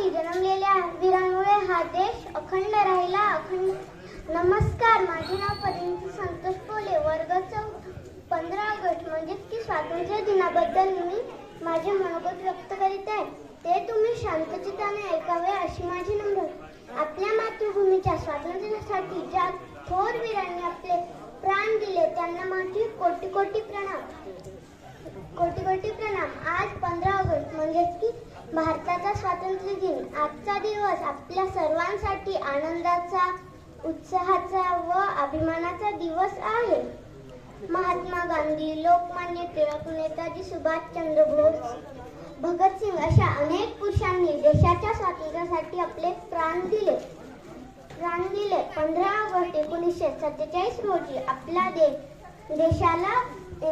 देशासाठी जन्मलेल्या वीरांमुळे हा देश अखंड राहिला. अखंड. नमस्कार, माझे नाव परिणिती संतोष पोले, वर्ग 15 ऑगस्ट म्हणजेच की स्वातंत्र्य दिनाबद्दल मी माझे मनोगत व्यक्त करीत आहे. ते तुम्ही शांतचित्ताने ऐकावे अशी माझी नम्र. आपल्या मातृभूमीच्या स्वातंत्र्यासाठी ज्या थोर वीरांनी आपले प्राण दिले त्यांना माझे कोटी कोटी प्रणाम. कोटी कोटी प्रणाम. आज 15 ऑगस्ट म्हणजेच की भारताचा स्वातंत्र्य दिन. आजचा दिवस आपल्या सर्वांसाठी आनंदाचा, उत्साहाचा व अभिमानाचा दिवस आहे. महात्मा गांधी, लोकमान्य टिळक, नेताजी सुभाषचंद्र बोस, भगतसिंग अशा अनेक पुरुषांनी देशाच्या स्वातंत्र्यासाठी आपले प्राण दिले. 15 ऑगस्ट 1947 रोजी आपला देशाला